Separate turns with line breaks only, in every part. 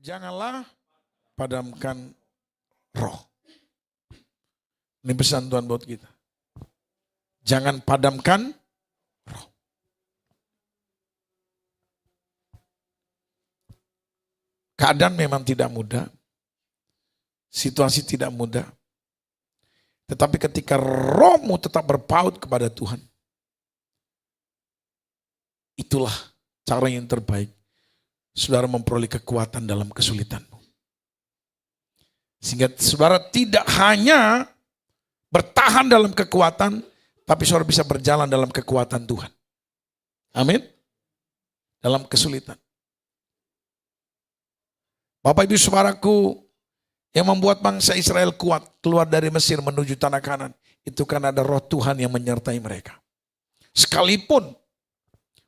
Janganlah padamkan roh. Ini pesan Tuhan buat kita. Jangan padamkan roh. Keadaan memang tidak mudah. Situasi tidak mudah. Tetapi ketika rohmu tetap berpaut kepada Tuhan, itulah cara yang terbaik saudara memperoleh kekuatan dalam kesulitanmu. Sehingga saudara tidak hanya bertahan dalam kekuatan, tapi saudara bisa berjalan dalam kekuatan Tuhan. Amin. Dalam kesulitan. Bapak Ibu Saudaraku, yang membuat bangsa Israel kuat keluar dari Mesir menuju tanah Kanan, itu karena ada roh Tuhan yang menyertai mereka. Sekalipun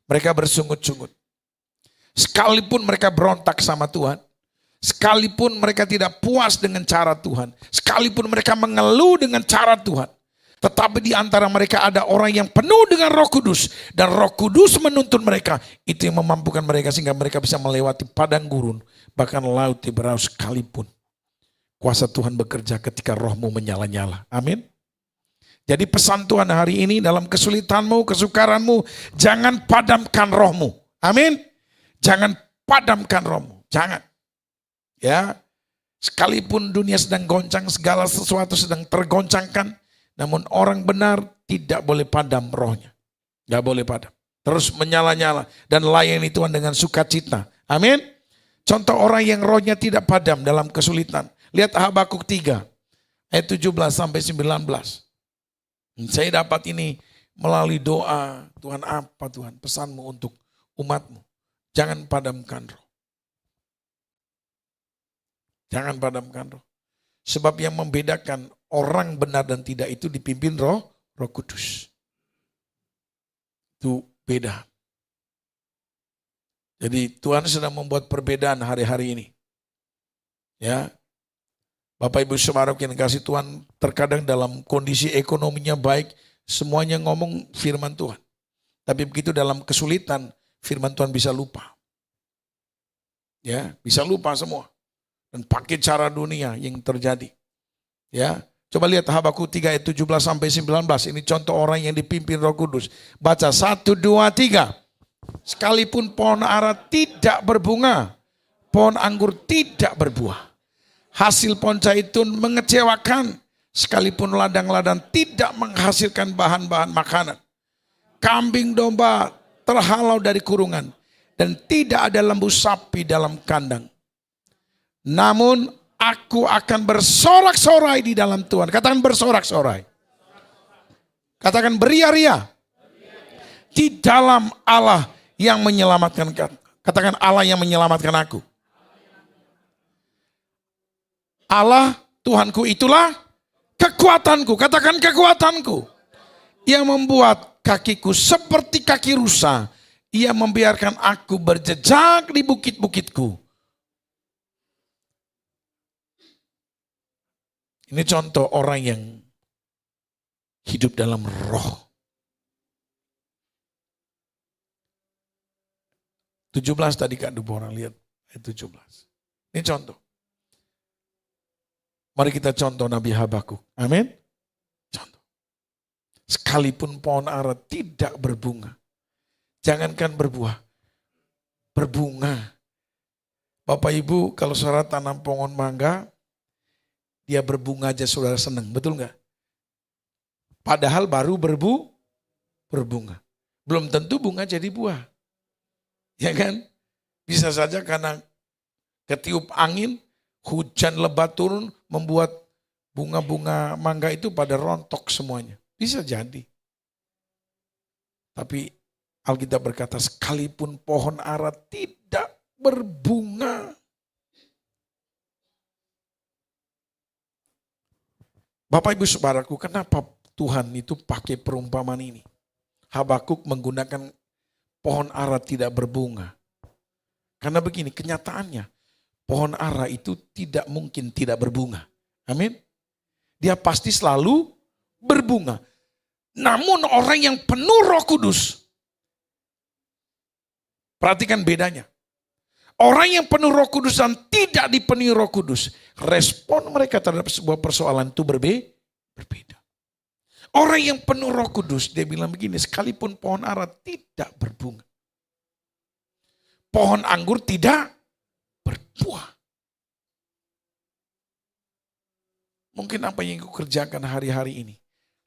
mereka bersungut-sungut, sekalipun mereka berontak sama Tuhan, sekalipun mereka tidak puas dengan cara Tuhan, sekalipun mereka mengeluh dengan cara Tuhan, tetapi di antara mereka ada orang yang penuh dengan Roh Kudus, dan Roh Kudus menuntun mereka. Itu yang memampukan mereka sehingga mereka bisa melewati padang gurun, bahkan laut Tiberau sekalipun. Kuasa Tuhan bekerja ketika rohmu menyala-nyala. Amin. Jadi pesan Tuhan hari ini dalam kesulitanmu, kesukaranmu, jangan padamkan rohmu. Amin. Jangan padamkan rohmu. Jangan. Ya. Sekalipun dunia sedang goncang, segala sesuatu sedang tergoncangkan, namun orang benar tidak boleh padam rohnya. Gak boleh padam. Terus menyala-nyala dan layani Tuhan dengan sukacita. Amin. Contoh orang yang rohnya tidak padam dalam kesulitan. Lihat Habakuk 3 ayat 17 sampai 19. Saya dapat ini melalui doa. Tuhan, apa Tuhan pesanmu untuk umatmu? Jangan padamkan roh. Jangan padamkan roh. Sebab yang membedakan orang benar dan tidak itu dipimpin Roh Kudus. Itu beda. Jadi Tuhan sedang membuat perbedaan hari-hari ini. Ya. Bapak Ibu Saudara yang kasih Tuhan, terkadang dalam kondisi ekonominya baik, semuanya ngomong firman Tuhan. Tapi begitu dalam kesulitan, firman Tuhan bisa lupa. Ya, bisa lupa semua. Dan pakai cara dunia yang terjadi. Ya, coba lihat Habakuk 3 ayat 17 sampai 19. Ini contoh orang yang dipimpin Roh Kudus. Baca 1, 2, 3. Sekalipun pohon ara tidak berbunga, pohon anggur tidak berbuah. Hasil pohon zaitun mengecewakan, sekalipun ladang-ladang tidak menghasilkan bahan-bahan makanan. Kambing domba terhalau dari kurungan, dan tidak ada lembu sapi dalam kandang. Namun aku akan bersorak-sorai di dalam Tuhan. Katakan bersorak-sorai. Katakan beria-ria. Di dalam Allah yang menyelamatkan. Katakan Allah yang menyelamatkan aku. Allah Tuhanku itulah kekuatanku. Katakan kekuatanku. Yang membuat kakiku seperti kaki rusa. Ia membiarkan aku berjejak di bukit-bukitku. Ini contoh orang yang hidup dalam roh. 17 tadi Kak Deborah lihat. Ayat 17. Ini contoh. Mari kita contoh Nabi Habakuk. Amin. Contoh. Sekalipun pohon ara tidak berbunga. Jangankan berbuah. Berbunga. Bapak Ibu kalau saudara tanam pohon mangga, dia berbunga aja saudara senang. Betul nggak? Padahal baru berbunga. Belum tentu bunga jadi buah. Ya kan? Bisa saja karena ketiup angin, hujan lebat turun, membuat bunga-bunga mangga itu pada rontok semuanya. Bisa jadi. Tapi Alkitab berkata, sekalipun pohon ara tidak berbunga. Bapak Ibu Saudaraku, kenapa Tuhan itu pakai perumpamaan ini? Habakuk menggunakan pohon ara tidak berbunga. Karena begini, kenyataannya pohon ara itu tidak mungkin tidak berbunga. Amin. Dia pasti selalu berbunga. Namun orang yang penuh Roh Kudus, perhatikan bedanya. Orang yang penuh Roh Kudus dan tidak dipenuhi Roh Kudus, respon mereka terhadap sebuah persoalan itu berbeda. Orang yang penuh Roh Kudus, dia bilang begini, sekalipun pohon ara tidak berbunga, pohon anggur tidak berbuah. Mungkin apa yang kau kerjakan hari-hari ini,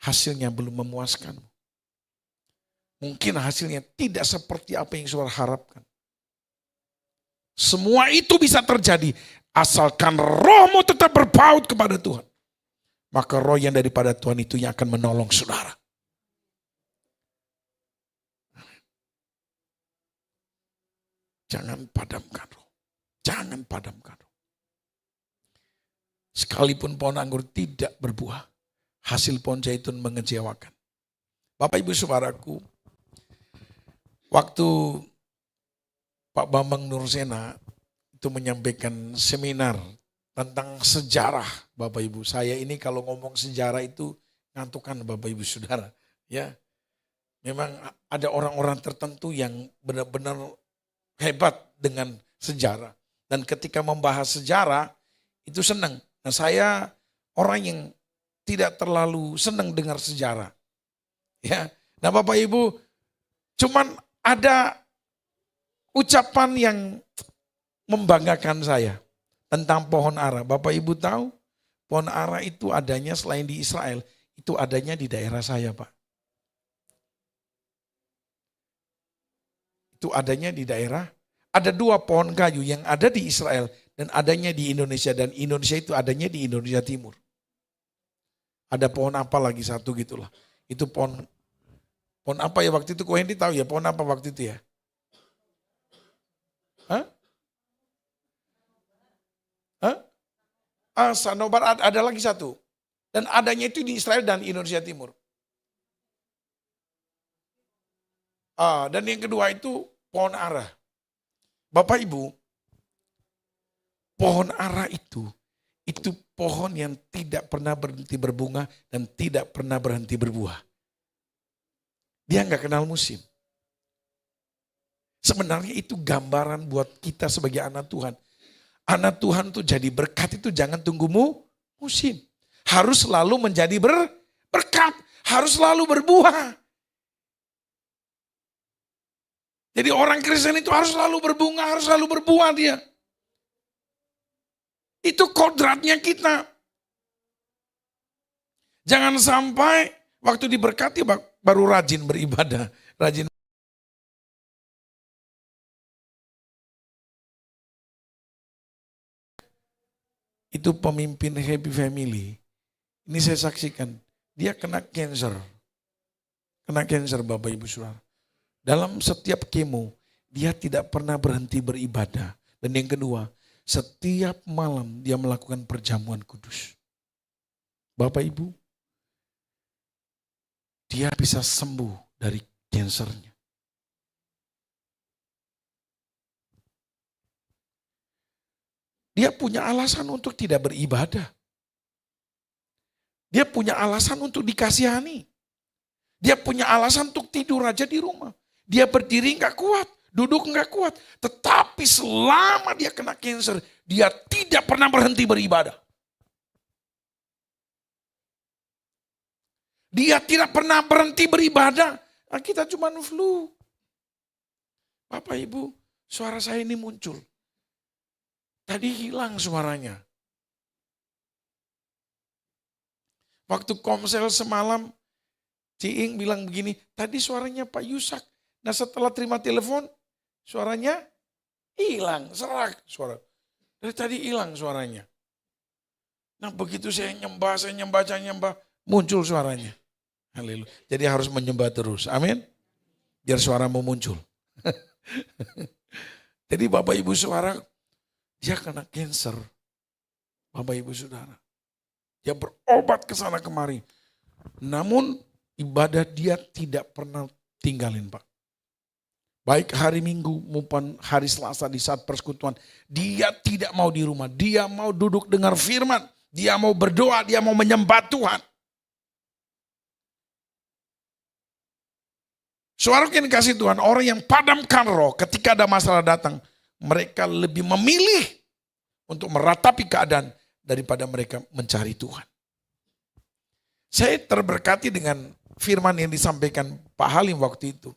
hasilnya belum memuaskan. Mungkin hasilnya tidak seperti apa yang saudara harapkan. Semua itu bisa terjadi, asalkan rohmu tetap berpaut kepada Tuhan. Maka roh yang daripada Tuhan itu yang akan menolong saudara. Jangan padamkan roh. Jangan padamkan roh. Sekalipun pohon anggur tidak berbuah, hasil pohon zaitun mengecewakan. Bapak Ibu Saudaraku, waktu Pak Bambang Nursena itu menyampaikan seminar tentang sejarah, Bapak Ibu. Saya ini kalau ngomong sejarah itu ngantukan Bapak Ibu Saudara. Ya, memang ada orang-orang tertentu yang benar-benar hebat dengan sejarah. Dan ketika membahas sejarah itu senang. Nah, saya orang yang tidak terlalu senang dengar sejarah. Ya, nah Bapak Ibu, cuman ada ucapan yang membanggakan saya tentang pohon ara. Bapak Ibu tahu, pohon ara itu adanya selain di Israel, itu adanya di daerah saya, Pak. Itu adanya di daerah, ada 2 pohon kayu yang ada di Israel dan adanya di Indonesia. Dan Indonesia itu adanya di Indonesia Timur. Ada pohon apa lagi satu gitulah. Itu pohon apa ya waktu itu? Kau Hendy tahu ya pohon apa waktu itu ya? Hah? Sanobar ada lagi satu. Dan adanya itu di Israel dan Indonesia Timur. Dan yang kedua itu pohon ara. Bapak Ibu, pohon ara itu pohon yang tidak pernah berhenti berbunga dan tidak pernah berhenti berbuah. Dia nggak kenal musim. Sebenarnya itu gambaran buat kita sebagai anak Tuhan. Anak Tuhan tuh jadi berkat itu jangan tunggu musim. Harus selalu menjadi berkat. Harus selalu berbuah. Jadi orang Kristen itu harus selalu berbunga, harus selalu berbuah dia. Itu kodratnya kita. Jangan sampai waktu diberkati baru rajin beribadah. Rajin. Itu pemimpin Happy Family. Ini saya saksikan. Dia kena cancer. Kena cancer Bapak Ibu Saudara. Dalam setiap kemo, dia tidak pernah berhenti beribadah. Dan yang kedua, setiap malam dia melakukan perjamuan kudus. Bapak Ibu, dia bisa sembuh dari kansernya. Dia punya alasan untuk tidak beribadah. Dia punya alasan untuk dikasihani. Dia punya alasan untuk tidur aja di rumah. Dia berdiri nggak kuat, duduk nggak kuat. Tetapi selama dia kena kanker, dia tidak pernah berhenti beribadah. Dia tidak pernah berhenti beribadah. Nah, kita cuma flu. Bapak Ibu, suara saya ini muncul. Tadi hilang suaranya. Waktu komsel semalam, Ciing bilang begini, tadi suaranya Pak Yusak. Nah setelah terima telepon, suaranya hilang, serak suara. Dari tadi hilang suaranya. Nah begitu saya nyembah, muncul suaranya. Haleluya. Jadi harus menyembah terus, amin. Biar suaramu muncul. Jadi Bapak Ibu Saudara, dia kena kanker. Bapak Ibu Saudara. Dia berobat ke sana kemari. Namun ibadah dia tidak pernah tinggalin Pak. Baik hari Minggu maupun hari Selasa di saat persekutuan. Dia tidak mau di rumah. Dia mau duduk dengar firman. Dia mau berdoa. Dia mau menyembah Tuhan. Saudara yang kasih Tuhan. Orang yang padamkan roh ketika ada masalah datang. mereka lebih memilih untuk meratapi keadaan daripada mereka mencari Tuhan. Saya terberkati dengan firman yang disampaikan Pak Halim waktu itu.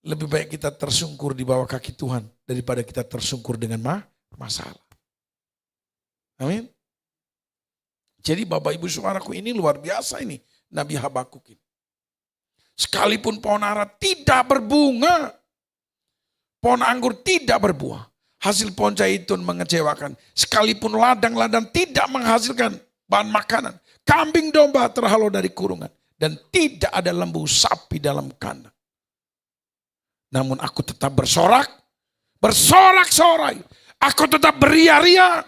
Lebih baik kita tersungkur di bawah kaki Tuhan daripada kita tersungkur dengan masalah. Amin. Jadi Bapak Ibu Saudaraku, ini luar biasa ini Nabi Habakuk ini. Sekalipun pohon ara tidak berbunga, pohon anggur tidak berbuah, hasil pohon zaitun mengecewakan, sekalipun ladang-ladang tidak menghasilkan bahan makanan, kambing domba terhalau dari kurungan, dan tidak ada lembu sapi dalam kandang. Namun aku tetap bersorak-sorai, aku tetap beria-ria.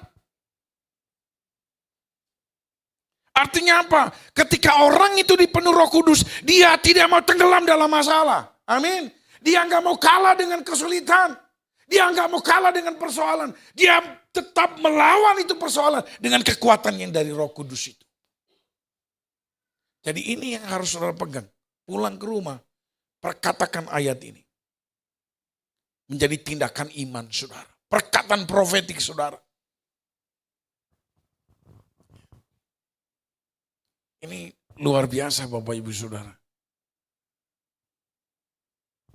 Artinya apa? Ketika orang itu dipenuhi Roh Kudus, dia tidak mau tenggelam dalam masalah. Amin. Dia nggak mau kalah dengan kesulitan. Dia nggak mau kalah dengan persoalan. Dia tetap melawan itu persoalan dengan kekuatan yang dari Roh Kudus itu. Jadi ini yang harus saudara pegang. Pulang ke rumah, perkatakan ayat ini. Menjadi tindakan iman saudara. Perkataan profetik saudara. Ini luar biasa Bapak Ibu Saudara.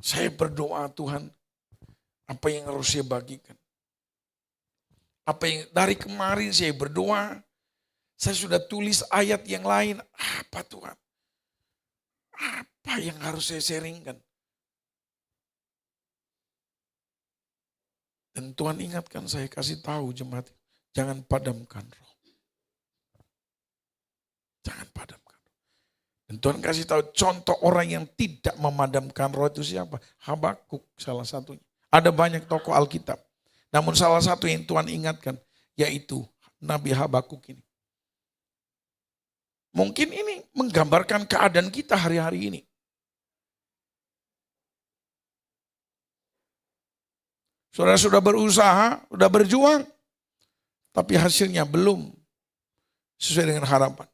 Saya berdoa Tuhan, apa yang harus saya bagikan. Apa yang dari kemarin saya berdoa, saya sudah tulis ayat yang lain. Apa Tuhan? Apa yang harus saya sharingkan? Dan Tuhan ingatkan saya, kasih tahu jemaat, jangan padamkan roh. Jangan padamkan. Dan Tuhan kasih tahu contoh orang yang tidak memadamkan roh itu siapa? Habakuk salah satunya. Ada banyak tokoh Alkitab. Namun salah satu yang Tuhan ingatkan yaitu Nabi Habakuk ini. Mungkin ini menggambarkan keadaan kita hari-hari ini. Saudara sudah berusaha, sudah berjuang, tapi hasilnya belum sesuai dengan harapan.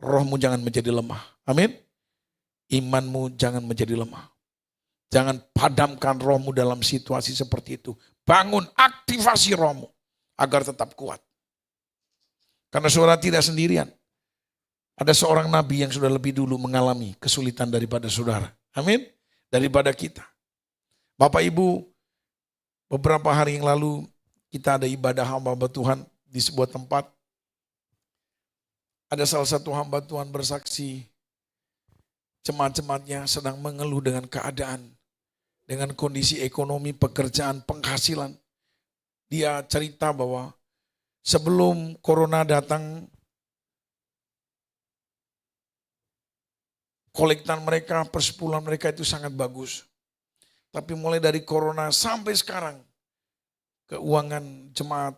Rohmu jangan menjadi lemah. Amin. Imanmu jangan menjadi lemah. Jangan padamkan rohmu dalam situasi seperti itu. Bangun, aktivasi rohmu agar tetap kuat. Karena saudara tidak sendirian. Ada seorang nabi yang sudah lebih dulu mengalami kesulitan daripada saudara. Amin. Daripada kita. Bapak Ibu, beberapa hari yang lalu kita ada ibadah hamba Tuhan di sebuah tempat. Ada salah satu hamba Tuhan bersaksi, jemaat-jemaatnya sedang mengeluh dengan keadaan, dengan kondisi ekonomi, pekerjaan, penghasilan. Dia cerita bahwa sebelum corona datang, kolektan mereka, persepuluhan mereka itu sangat bagus. Tapi mulai dari corona sampai sekarang, keuangan jemaat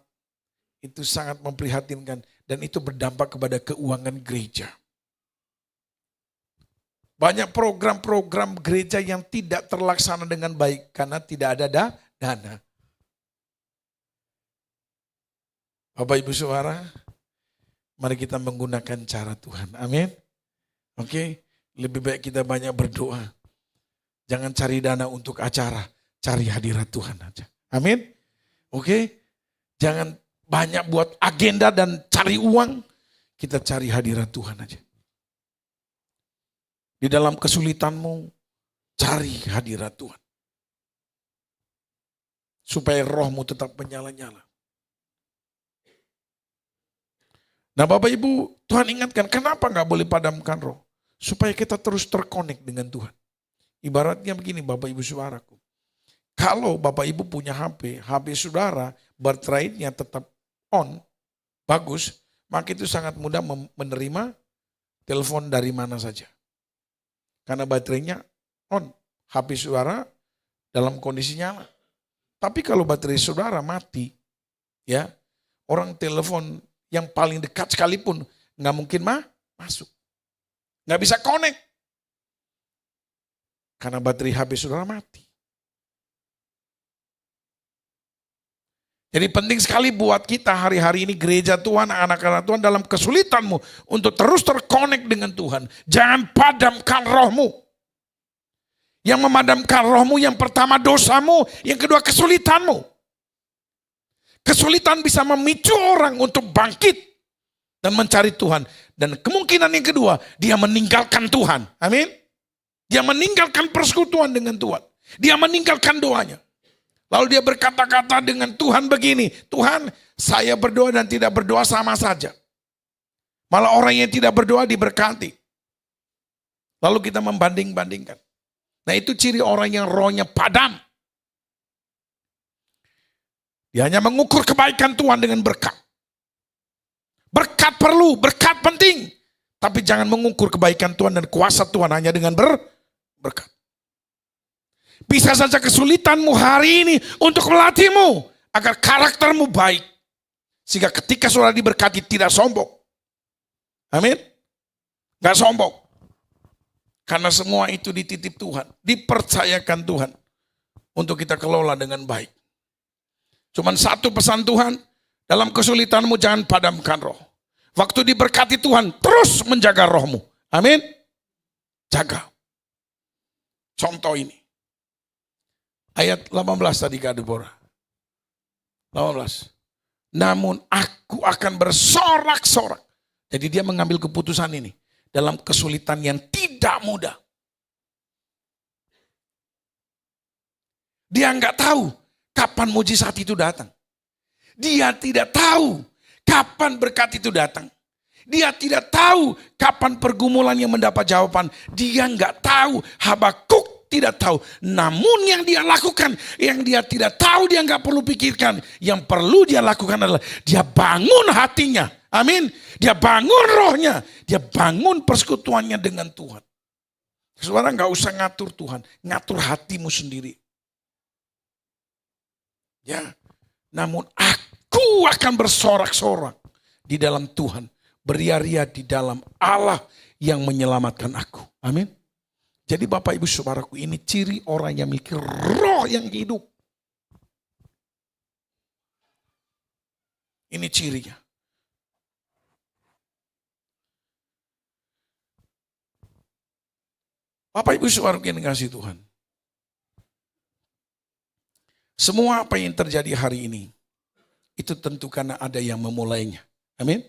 itu sangat memprihatinkan. Dan itu berdampak kepada keuangan gereja. Banyak program-program gereja yang tidak terlaksana dengan baik karena tidak ada dana. Bapak Ibu Saudara, mari kita menggunakan cara Tuhan. Amin. Oke, lebih baik kita banyak berdoa. Jangan cari dana untuk acara, cari hadirat Tuhan aja. Amin. Oke, jangan banyak buat agenda dan cari uang, kita cari hadirat Tuhan aja. Di dalam kesulitanmu, cari hadirat Tuhan. Supaya rohmu tetap menyala-nyala. Nah Bapak Ibu, Tuhan ingatkan kenapa gak boleh padamkan roh? Supaya kita terus terkonek dengan Tuhan. Ibaratnya begini Bapak Ibu Saudaraku. Kalau Bapak Ibu punya HP saudara, baterainya tetap on, bagus, maka itu sangat mudah menerima telepon dari mana saja. Karena baterainya on, HP saudara dalam kondisi nyala. Tapi kalau baterai saudara mati, ya orang telepon yang paling dekat sekalipun nggak mungkin masuk. Nggak bisa connect. Karena baterai HP saudara mati. Jadi penting sekali buat kita hari-hari ini gereja Tuhan, anak-anak Tuhan dalam kesulitanmu untuk terus terkonek dengan Tuhan. Jangan padamkan rohmu. Yang memadamkan rohmu yang pertama dosamu, yang kedua kesulitanmu. Kesulitan bisa memicu orang untuk bangkit dan mencari Tuhan. Dan kemungkinan yang kedua, dia meninggalkan Tuhan. Amin. Dia meninggalkan persekutuan dengan Tuhan. Dia meninggalkan doanya. Lalu dia berkata-kata dengan Tuhan begini, Tuhan, saya berdoa dan tidak berdoa sama saja. Malah orang yang tidak berdoa diberkati. Lalu kita membanding-bandingkan. Nah itu ciri orang yang rohnya padam. Dia hanya mengukur kebaikan Tuhan dengan berkat. Berkat perlu, berkat penting. Tapi jangan mengukur kebaikan Tuhan dan kuasa Tuhan hanya dengan berkat. Bisa saja kesulitanmu hari ini untuk melatihmu agar karaktermu baik. Sehingga ketika saudara diberkati tidak sombong. Amin. Gak sombong. Karena semua itu dititip Tuhan. Dipercayakan Tuhan. Untuk kita kelola dengan baik. Cuman satu pesan Tuhan. Dalam kesulitanmu jangan padamkan roh. Waktu diberkati Tuhan terus menjaga rohmu. Amin. Jaga. Contoh ini. Ayat 18 tadi Kak Deborah. 18. Namun aku akan bersorak-sorak. Jadi dia mengambil keputusan ini. Dalam kesulitan yang tidak mudah. Dia nggak tahu kapan mujizat itu datang. Dia tidak tahu kapan berkat itu datang. Dia tidak tahu kapan pergumulan yang mendapat jawaban. Dia nggak tahu. Habakuk tidak tahu. Namun yang dia lakukan, yang dia tidak tahu, dia nggak perlu pikirkan. Yang perlu dia lakukan adalah dia bangun hatinya. Amin. Dia bangun rohnya. Dia bangun persekutuannya dengan Tuhan. Saudara nggak usah ngatur Tuhan. Ngatur hatimu sendiri. Ya. Namun aku akan bersorak-sorak di dalam Tuhan. Beria-ria di dalam Allah yang menyelamatkan aku. Amin. Jadi Bapak Ibu Saudaraku, ini ciri orang yang memiliki roh yang hidup. Ini cirinya. Bapak Ibu Saudaraku yang dikasihi Tuhan. Semua apa yang terjadi hari ini, itu tentu karena ada yang memulainya. Amin.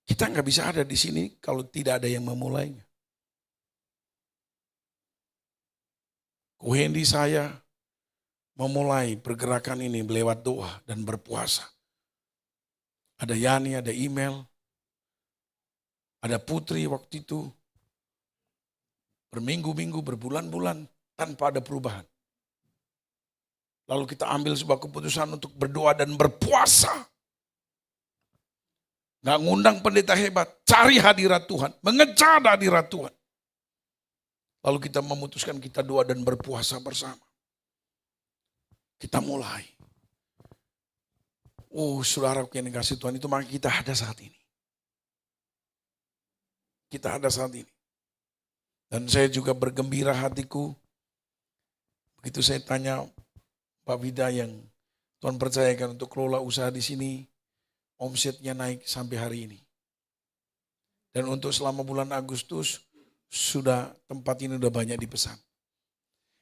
Kita nggak bisa ada di sini kalau tidak ada yang memulainya. Ko Hendy saya memulai pergerakan ini lewat doa dan berpuasa. Ada Yani, ada email, ada Putri waktu itu. Berminggu-minggu, berbulan-bulan tanpa ada perubahan. Lalu kita ambil sebuah keputusan untuk berdoa dan berpuasa. Gak ngundang pendeta hebat, cari hadirat Tuhan, mengejar hadirat Tuhan. Lalu kita memutuskan kita doa dan berpuasa bersama. Kita mulai. Oh saudara yang dikasih Tuhan, itu maka kita ada saat ini. Kita ada saat ini. Dan saya juga bergembira hatiku. Begitu saya tanya Pak Vida yang Tuhan percayakan untuk kelola usaha di sini, omsetnya naik sampai hari ini. Dan untuk selama bulan Agustus, sudah tempat ini udah banyak dipesan.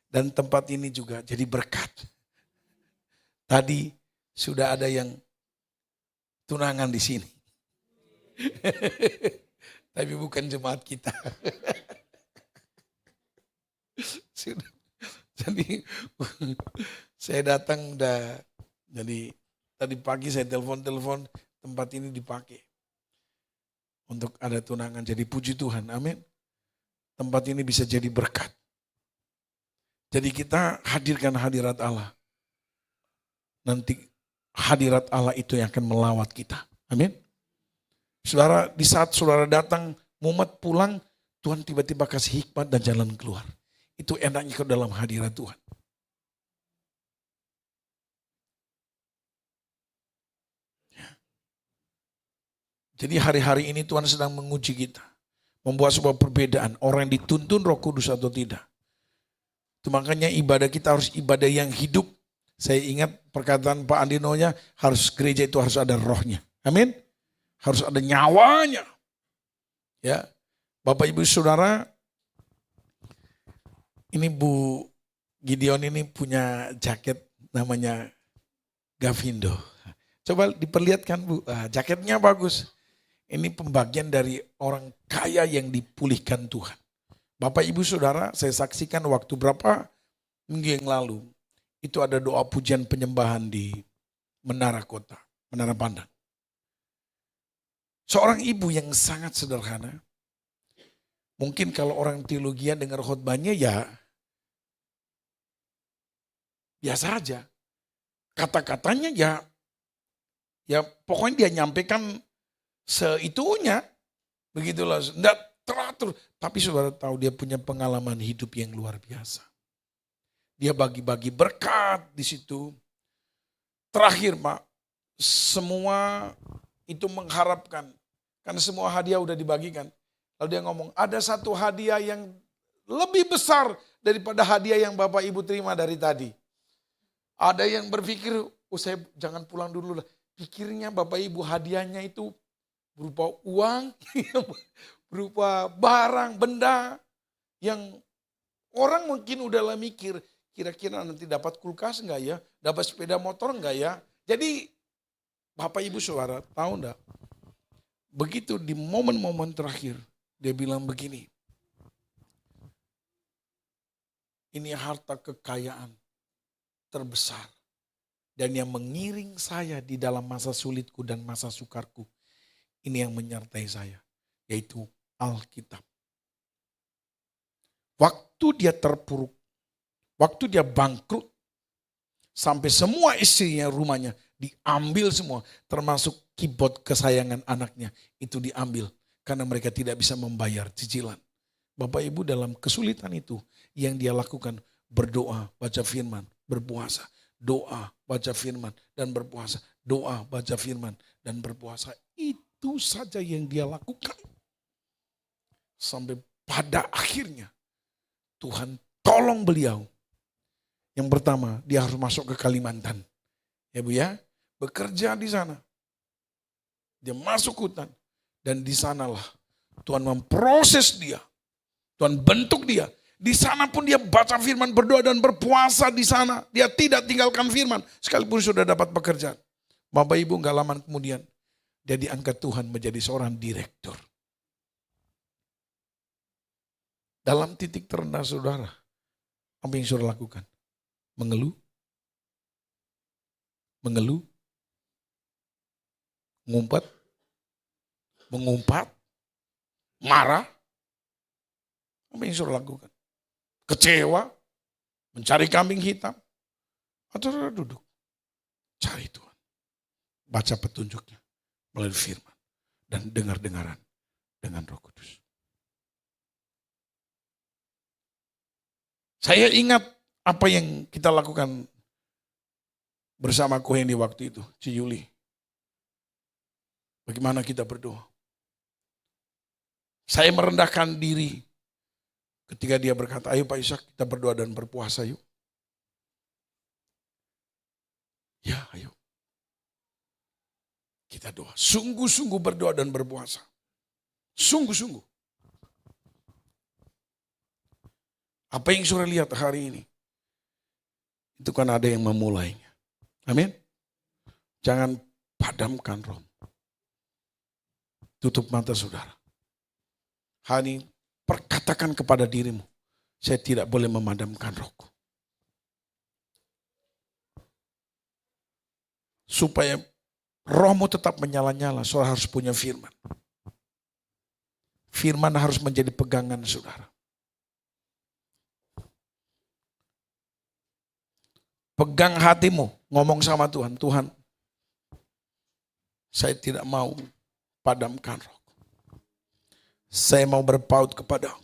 Dan tempat ini juga jadi berkat. Tadi sudah ada yang tunangan di sini. Tapi bukan jemaat kita. Sudah. Jadi saya datang udah, jadi tadi pagi saya telepon tempat ini dipakai. Untuk ada tunangan, jadi puji Tuhan, amin. Tempat ini bisa jadi berkat. Jadi kita hadirkan hadirat Allah. Nanti hadirat Allah itu yang akan melawat kita. Amin. Saudara, di saat saudara datang, mumet pulang, Tuhan tiba-tiba kasih hikmat dan jalan keluar. Itu enaknya ke dalam hadirat Tuhan. Jadi hari-hari ini Tuhan sedang menguji kita. Membuat sebuah perbedaan. Orang yang dituntun Roh Kudus atau tidak. Itu makanya ibadah kita harus ibadah yang hidup. Saya ingat perkataan Pak Andinonya, harus gereja itu harus ada rohnya. Amin. Harus ada nyawanya. Ya, Bapak Ibu Saudara, Ini Bu Gideon ini punya jaket namanya Gavindo. Coba diperlihatkan Bu, jaketnya bagus. Ini pembagian dari orang kaya yang dipulihkan Tuhan. Bapak Ibu Saudara, saya saksikan waktu berapa minggu yang lalu. Itu ada doa pujian penyembahan di Menara Kota, Menara Pandang. Seorang ibu yang sangat sederhana. Mungkin kalau orang teologian dengar khotbahnya ya biasa aja. Kata-katanya ya pokoknya dia nyampaikan seitunya. Begitulah, enggak teratur. Tapi saudara tahu dia punya pengalaman hidup yang luar biasa. Dia bagi-bagi berkat di situ. Terakhir Pak, semua itu mengharapkan. Karena semua hadiah udah dibagikan. Lalu dia ngomong, ada satu hadiah yang lebih besar daripada hadiah yang Bapak Ibu terima dari tadi. Ada yang berpikir, saya jangan pulang dulu lah. Pikirnya Bapak Ibu hadiahnya itu berupa uang, berupa barang, benda. Yang orang mungkin udah lah mikir, kira-kira nanti dapat kulkas enggak ya? Dapat sepeda motor enggak ya? Jadi Bapak Ibu Saudara tahu enggak? Begitu di momen-momen terakhir, dia bilang begini, ini harta kekayaan terbesar. Dan yang mengiring saya di dalam masa sulitku dan masa sukarku, ini yang menyertai saya, yaitu Alkitab. Waktu dia terpuruk, waktu dia bangkrut, sampai semua istrinya rumahnya diambil semua, termasuk keyboard kesayangan anaknya, itu diambil karena mereka tidak bisa membayar cicilan. Bapak Ibu dalam kesulitan itu yang dia lakukan berdoa, baca firman, berpuasa. Doa, baca firman, dan berpuasa. Doa, baca firman, dan berpuasa. Itu saja yang dia lakukan. Sampai pada akhirnya Tuhan tolong beliau. Yang pertama, dia harus masuk ke Kalimantan. Ya Bu ya, bekerja di sana. Dia masuk hutan. Dan di sanalah Tuhan memproses dia. Tuhan bentuk dia. Di sana pun dia baca firman, berdoa dan berpuasa di sana. Dia tidak tinggalkan firman. Sekalipun sudah dapat pekerjaan. Bapak Ibu gak lama kemudian. Dia diangkat Tuhan menjadi seorang direktur. Dalam titik terendah saudara. Apa yang saudara lakukan? Mengeluh. Mengeluh. Ngumpat. Mengumpat. Marah. Apa yang saudara lakukan? Kecewa, mencari kambing hitam, atau saudara duduk, cari Tuhan, baca petunjuknya melalui firman, dan dengar-dengaran dengan Roh Kudus. Saya ingat apa yang kita lakukan bersama Kohen di waktu itu, Ci Yuli. Bagaimana kita berdoa. Saya merendahkan diri. Ketika dia berkata, ayo Pak Ishak kita berdoa dan berpuasa yuk. Ya ayo. Kita doa. Sungguh-sungguh berdoa dan berpuasa. Sungguh-sungguh. Apa yang saudara lihat hari ini? Itu kan ada yang memulainya. Amin. Jangan padamkan roh. Tutup mata saudara. Hari ini perkatakan kepada dirimu, saya tidak boleh memadamkan rohku. Supaya rohmu tetap menyala-nyala, saudara harus punya firman. Firman harus menjadi pegangan saudara. Pegang hatimu, ngomong sama Tuhan, Tuhan, saya tidak mau padamkan roh. Saya mau berpaut kepadamu.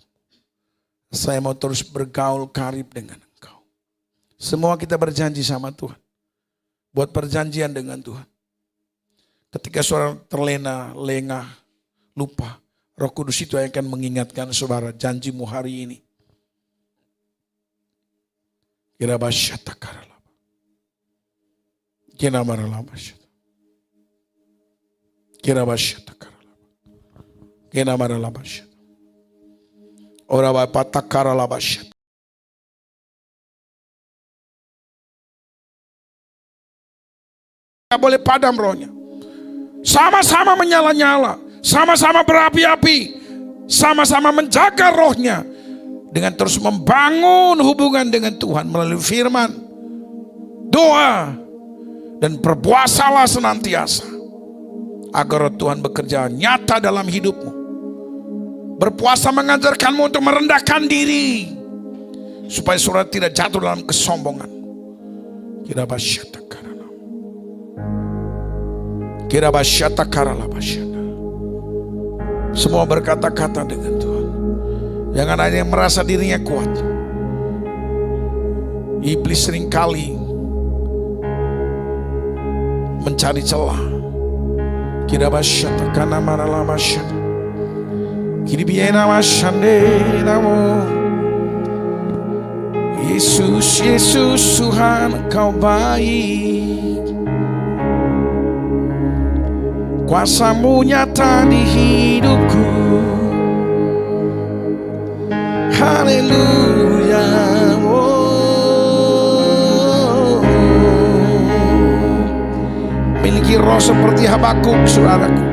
Saya mau terus bergaul karib dengan Engkau. Semua kita berjanji sama Tuhan. Buat perjanjian dengan Tuhan. Ketika saudara terlena, lengah, lupa, Roh Kudus itu akan mengingatkan saudara janjimu hari ini. Kira basyata karalaba. Kira maralaba syata. Kira basyata karalaba. Kena maralaba syata. Ora ba patakara laba syata. Tidak boleh padam rohnya. Sama-sama menyala-nyala, sama-sama berapi-api, sama-sama menjaga rohnya dengan terus membangun hubungan dengan Tuhan melalui firman, doa, dan berpuasalah senantiasa agar roh Tuhan bekerja nyata dalam hidupmu. Berpuasa mengajarkanmu untuk merendahkan diri supaya saudara tidak jatuh dalam kesombongan. Semua berkata-kata dengan Tuhan. Jangan hanya yang merasa dirinya kuat. Iblis seringkali mencari celah. Yesus, Yesus Tuhan, Kau baik. Kuasa-Mu nyata di hidupku. Haleluya. Miliki roh seperti Habakuk, saudaraku.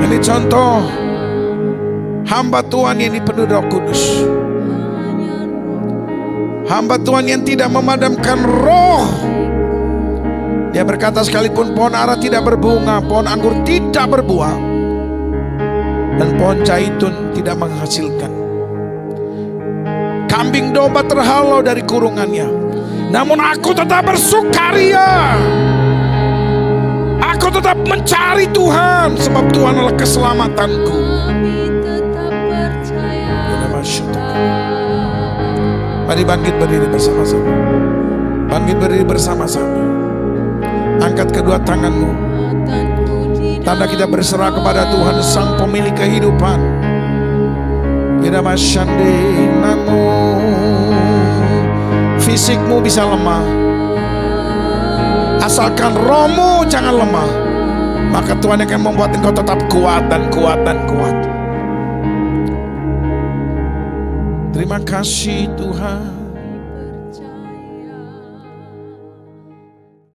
Ini contoh hamba Tuhan yang dipenuhi Roh Kudus. Hamba Tuhan yang tidak memadamkan roh. Dia berkata, sekalipun pohon ara tidak berbunga, pohon anggur tidak berbuah, dan pohon zaitun tidak menghasilkan, kambing domba terhalau dari kurungannya, namun aku tetap bersukaria. Aku tetap mencari Tuhan, sebab Tuhan adalah keselamatanku. Mari bangkit berdiri bersama-sama. Bangkit berdiri bersama-sama. Angkat kedua tanganmu. Tanda kita berserah kepada Tuhan, Sang Pemilik kehidupan. Fisikmu bisa lemah, asalkan rohmu jangan lemah, maka Tuhan akan membuat engkau tetap kuat dan kuat dan kuat. Terima kasih Tuhan.